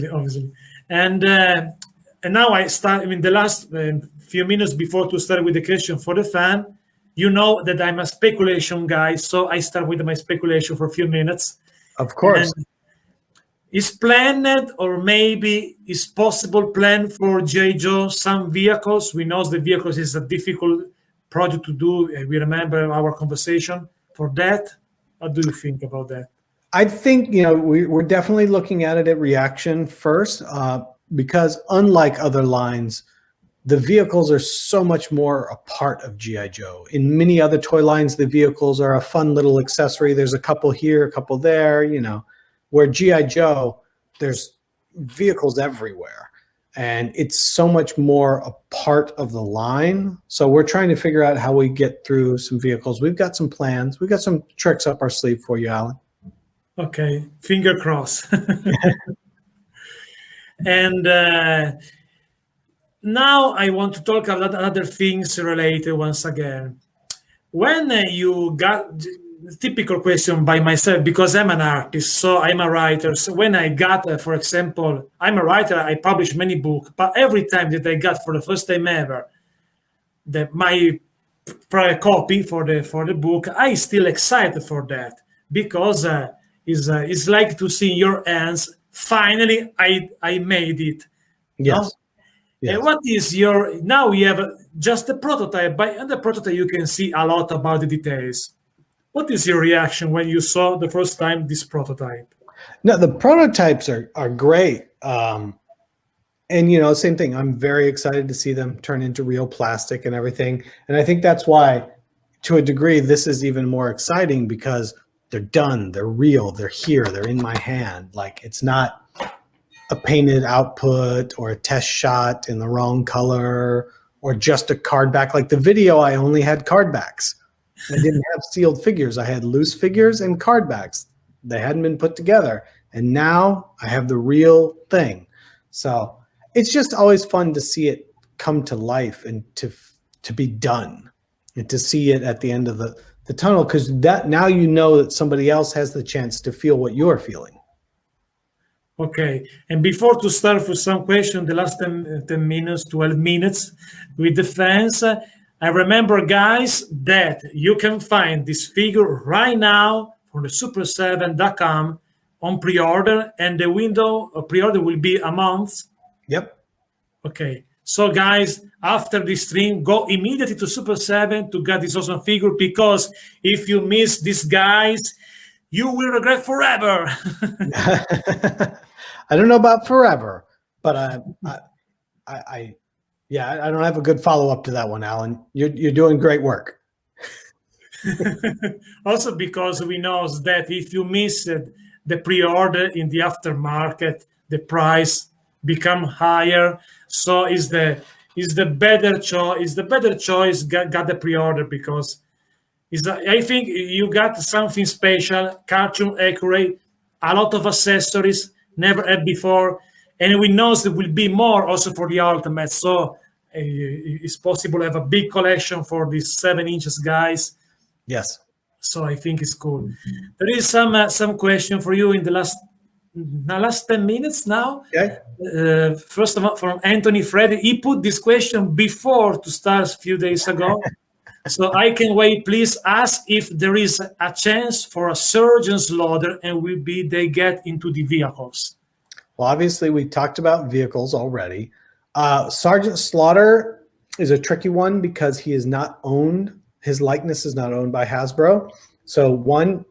obviously. And and now I start. I mean, the last few minutes before to start with the question for the fan, you know that I'm a speculation guy, so I start with my speculation for a few minutes. Of And course. is planned or maybe is possible plan for J. Joe some vehicles? We know the vehicles is a difficult project to do. We remember our conversation for that. What do you think about that? I think, we're definitely looking at it at reaction first, because unlike other lines, the vehicles are so much more a part of GI Joe. In many other toy lines, the vehicles are a fun little accessory. There's a couple here, a couple there, where GI Joe, there's vehicles everywhere. And it's so much more a part of the line. So we're trying to figure out how we get through some vehicles. We've got some plans. We've got some tricks up our sleeve for you, Alan. Okay, finger crossed. And now I want to talk about other things related once again. When you got typical question by myself because I'm an artist, so I'm a writer. So when I got, for example, I'm a writer, I publish many books, but every time that I got for the first time ever, my private copy for the book, I still excited for that because it's like to see in your hands. Finally, I made it. No? Yes. Yes. And what is your now? We have just a prototype. By the prototype, you can see a lot about the details. What is your reaction when you saw the first time this prototype? No, the prototypes are great. And same thing. I'm very excited to see them turn into real plastic and everything. And I think that's why, to a degree, this is even more exciting because they're done, they're real, they're here, they're in my hand. Like, it's not a painted output or a test shot in the wrong color or just a card back. Like the video, I only had card backs. I didn't have sealed figures. I had loose figures and card backs. They hadn't been put together. And now I have the real thing. So it's just always fun to see it come to life and to be done and to see it at the end of the tunnel, because that now that somebody else has the chance to feel what you're feeling. Okay, and before to start with some question, the last 10 minutes, 12 minutes with the fans, I remember, guys, that you can find this figure right now from the super7.com on pre-order, and the window of pre-order will be a month. Yep. Okay, so guys, after this stream, go immediately to Super 7 to get this awesome figure, because if you miss these guys, you will regret forever. I don't know about forever, but I don't have a good follow-up to that one, Alan. You're doing great work. Also, because we know that if you miss the pre-order in the aftermarket, the price become higher. So is the better choice. Is the better choice got the pre-order, because I think you got something special, cartoon accurate, a lot of accessories never had before, and we know there will be more also for the Ultimate. So it's possible to have a big collection for these 7 inches guys. Yes. So I think it's cool. There is some question for you in the last 10 minutes now. Okay. First of all, from Anthony Freddy, he put this question before to start a few days ago. So I can wait. Please ask if there is a chance for a Surgeon Slaughter and they get into the vehicles. Well, obviously we talked about vehicles already. Sergeant Slaughter is a tricky one because he is not owned. His likeness is not owned by Hasbro. So one,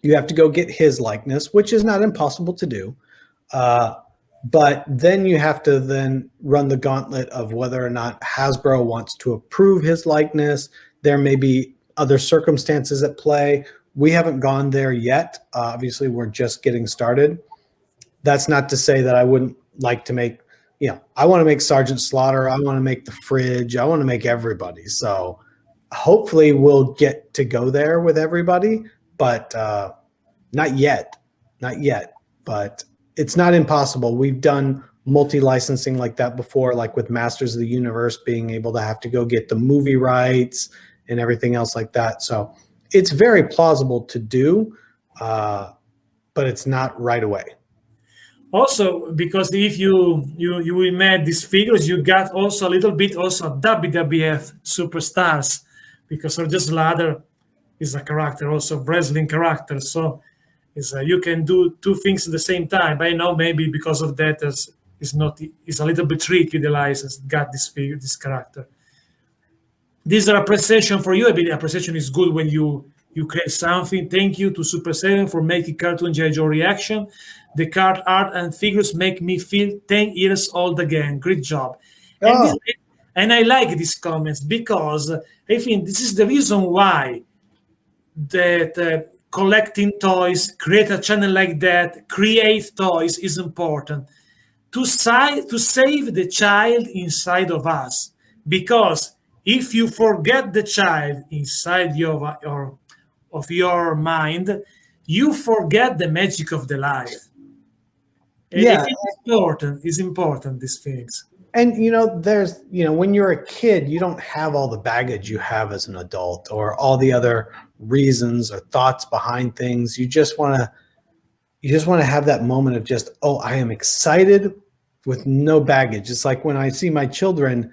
you have to go get his likeness, which is not impossible to do. But then you have to then run the gauntlet of whether or not Hasbro wants to approve his likeness. There may be other circumstances at play. We haven't gone there yet. Obviously, we're just getting started. That's not to say that I wouldn't like to make, I want to make Sergeant Slaughter. I want to make the Fridge. I want to make everybody. So hopefully we'll get to go there with everybody, but not yet. Not yet. But it's not impossible. We've done multi-licensing like that before, like with Masters of the Universe being able to have to go get the movie rights and everything else like that. So it's very plausible to do, but it's not right away. Also, because if you made these figures, you got also a little bit also WWF superstars, because Sergeant Slaughter is a character, also wrestling character. So is you can do two things at the same time. But I know maybe because of that is not is a little bit tricky. The license got this figure, this character. These are appreciation for you. I mean, appreciation is good when you create something. Thank you to Super 7 for making cartoon G.I. Joe reaction. The card art and figures make me feel 10 years old again. Great job. And this, Oh, and I like these comments because I think this is the reason why that collecting toys, create a channel like that, create toys is important to save the child inside of us. Because if you forget the child inside of your mind, you forget the magic of the life. And I yeah. think it's important, these things. And there's when you're a kid, you don't have all the baggage you have as an adult, or all the other reasons or thoughts behind things. You just want to have that moment of just, oh, I am excited with no baggage. It's like when I see my children,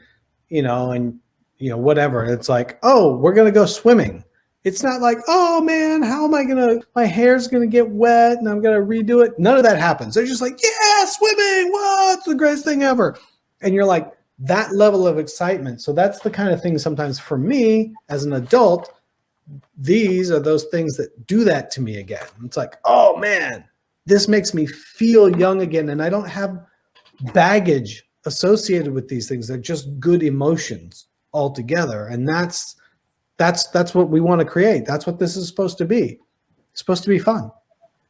and whatever, it's like, oh, we're gonna go swimming. It's not like, oh man, how am I my hair's gonna get wet and I'm gonna redo it. None of that happens. They're just like, yeah, swimming, wow, it's the greatest thing ever. And you're like, that level of excitement. So that's the kind of thing sometimes for me as an adult, these are those things that do that to me again. It's like, oh man, this makes me feel young again. And I don't have baggage associated with these things. They're just good emotions altogether. And that's what we want to create. That's what this is supposed to be. It's supposed to be fun.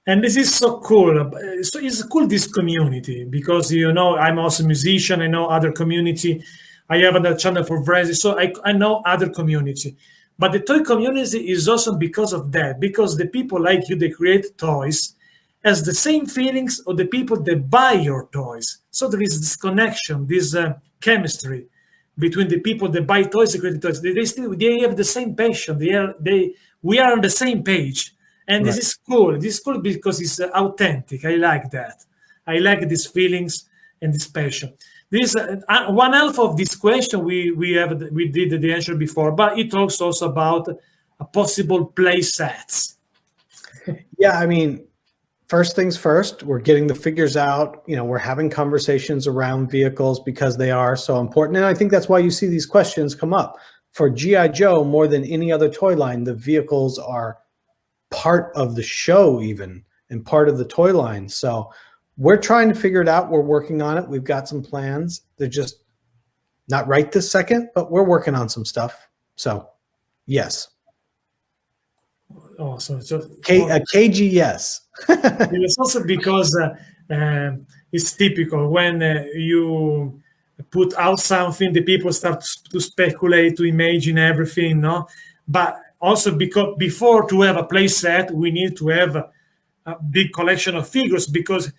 And this is so cool. So it's cool, this community, because I'm also a musician. I know other community. I have another channel for Brazil, so I know other community. But the toy community is awesome because of that. Because the people like you, they create toys, has the same feelings of the people that buy your toys. So there is this connection, this chemistry between the people that buy toys and create toys. They have the same passion. We are on the same page. And Right. this is cool. This is cool because it's authentic. I like that. I like these feelings and this passion. This one half of this question we did the answer before, but it talks also about a possible play sets. Yeah, I mean, first things first, we're getting the figures out. We're having conversations around vehicles because they are so important. And I think that's why you see these questions come up. For G.I. Joe, more than any other toy line, the vehicles are part of the show even, and part of the toy line. So we're trying to figure it out. We're working on it. We've got some plans. They're just not right this second, but we're working on some stuff. So yes. Also, A KG, yes. it's also because it's typical when you put out something, the people start to speculate, to imagine everything, no? But also because before to have a play set, we need to have a big collection of figures, because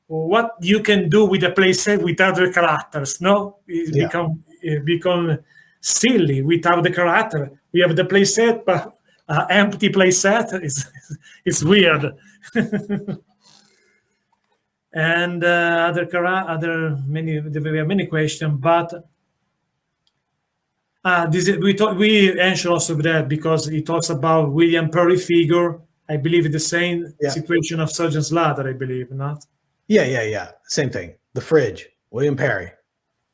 what you can do with a play set without the characters, no? Yeah. It become silly without the character. We have the play set, but empty play set is weird. And other many, there were many questions, but we answer also that because it talks about William Perry figure. I believe it's the same Yeah. situation of Sergeant Slaughter, I believe, not? Yeah. Same thing. The fridge, William Perry.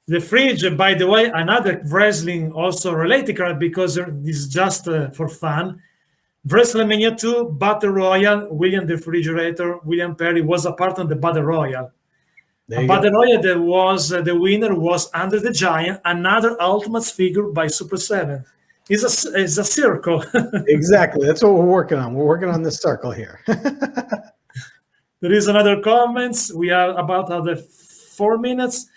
The fridge, by the way, another wrestling also related card, because this is just for fun. WrestleMania 2 Battle Royal, William the Refrigerator, William Perry was a part of the Battle Royal. There you Battle go. Royal that was the winner was Under the Giant, another Ultimates figure by Super 7. It's a circle. Exactly. That's what we're working on. We're working on this circle here. There is another comments. We are about other 4 minutes.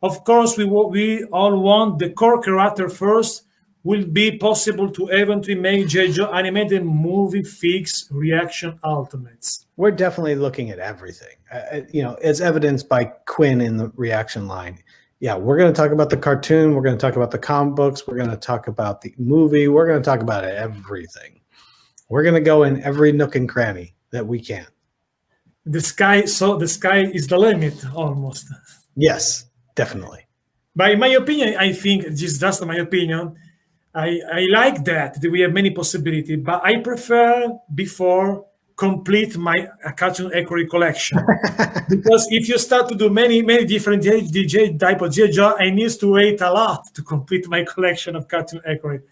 Of course, we all want the core character first. Will be possible to eventually make J. Joe animated movie fix reaction ultimates? We're definitely looking at everything, as evidenced by Quinn in the reaction line. Yeah, we're going to talk about the cartoon. We're going to talk about the comic books. We're going to talk about the movie. We're going to talk about everything. We're going to go in every nook and cranny that we can. the sky is the limit almost. Yes, definitely. But in my opinion, I think just my opinion. I like that we have many possibilities, but I prefer before complete my cartoon accurate collection. Because if you start to do many different DJ type of GI Joe, I need to wait a lot to complete my collection of cartoon accurate.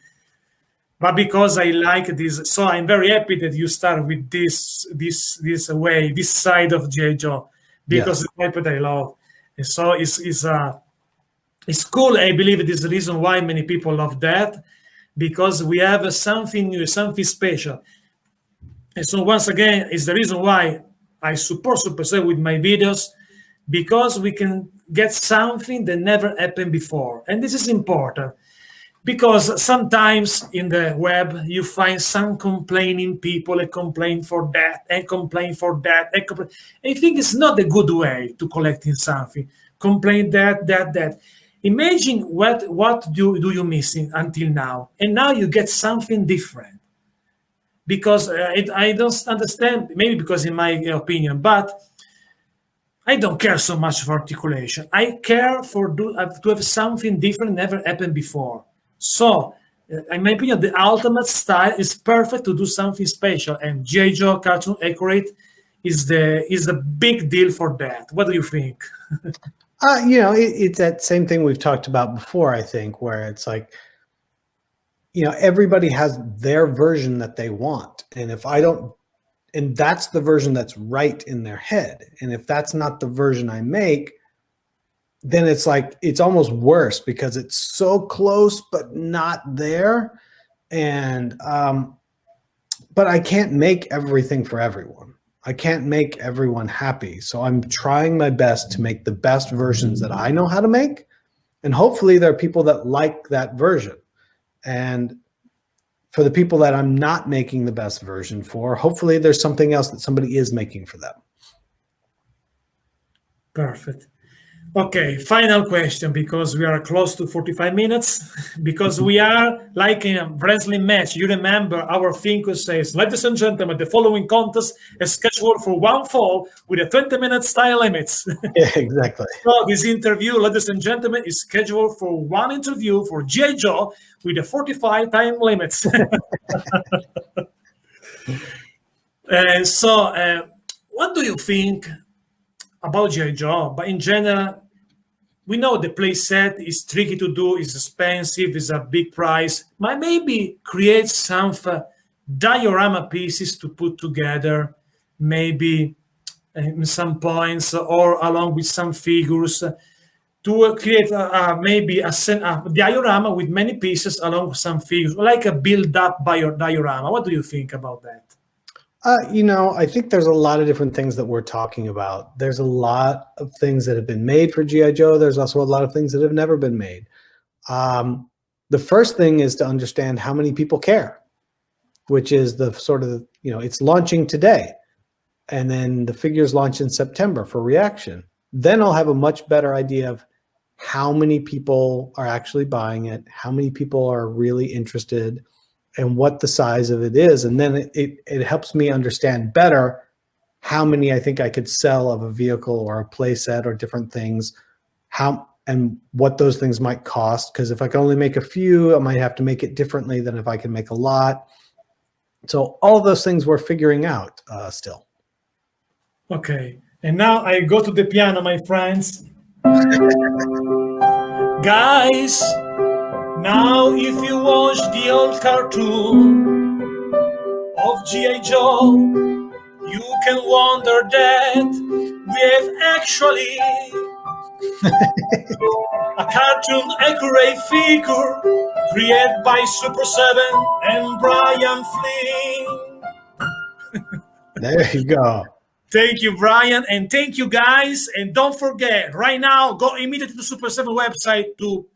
But because I like this, so I'm very happy that you start with this way, this side of GI Joe, because Yes. it's the type that I love. And so it's cool. I believe it is the reason why many people love that, because we have something new, something special. And so once again, it's the reason why I support Supercell with my videos, because we can get something that never happened before. And this is important, because sometimes in the web you find some complaining people and complain for that and complain for that. I think it's not a good way to collecting something. Complain that. Imagine what do you missing until now, and now you get something different. Because I don't understand, maybe because in my opinion, but I don't care so much for articulation. I care for to have something different never happened before. So, in my opinion, the ultimate style is perfect to do something special, and G.I. Joe Cartoon Accurate is the big deal for that. What do you think? It's that same thing we've talked about before, I think, where it's like, everybody has their version that they want. And if I don't, and that's the version that's right in their head. And if that's not the version I make, then it's like, it's almost worse because it's so close, but not there. And, but I can't make everything for everyone. I can't make everyone happy. So I'm trying my best to make the best versions that I know how to make. And hopefully there are people that like that version. And for the people that I'm not making the best version for, hopefully there's something else that somebody is making for them. Perfect. Okay, final question, because we are close to 45 minutes, because we are like in a wrestling match. You remember our thing says, ladies and gentlemen, the following contest is scheduled for one fall with a 20-minute time limits. Yeah, exactly. So this interview, ladies and gentlemen, is scheduled for one interview for G.I. Joe with a 45 time limits. And so what do you think about G.I. Joe? But in general, we know the play set is tricky to do, is expensive, is a big price. But maybe create some diorama pieces to put together, maybe some points, or along with some figures, to create maybe a diorama with many pieces along with some figures, like a build-up diorama. What do you think about that? I think there's a lot of different things that we're talking about. There's a lot of things that have been made for G.I. Joe. There's also a lot of things that have never been made. The first thing is to understand how many people care, which is the sort of, it's launching today. And then the figures launch in September for reaction. Then I'll have a much better idea of how many people are actually buying it, how many people are really interested, and what the size of it is. And then it helps me understand better how many I think I could sell of a vehicle or a play set or different things, and what those things might cost. Because if I can only make a few, I might have to make it differently than if I can make a lot. So all of those things we're figuring out still. Okay, and now I go to the piano, my friends. Guys, now if you watch the old cartoon of G.I. Joe, you can wonder that we have actually a cartoon accurate figure created by Super 7 and Brian Flynn. There you go. Thank you, Brian, and thank you, guys. And don't forget, right now, go immediately to Super 7 website to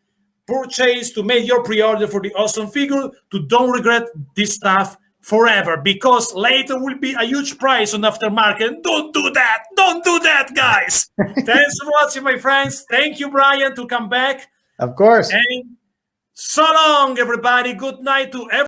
purchase, to make your pre-order for the awesome figure, to don't regret this stuff forever, because later will be a huge price on aftermarket. Don't do that. Don't do that, guys. Thanks for watching, my friends. Thank you, Brian, to come back. Of course. And so long, everybody. Good night to everyone.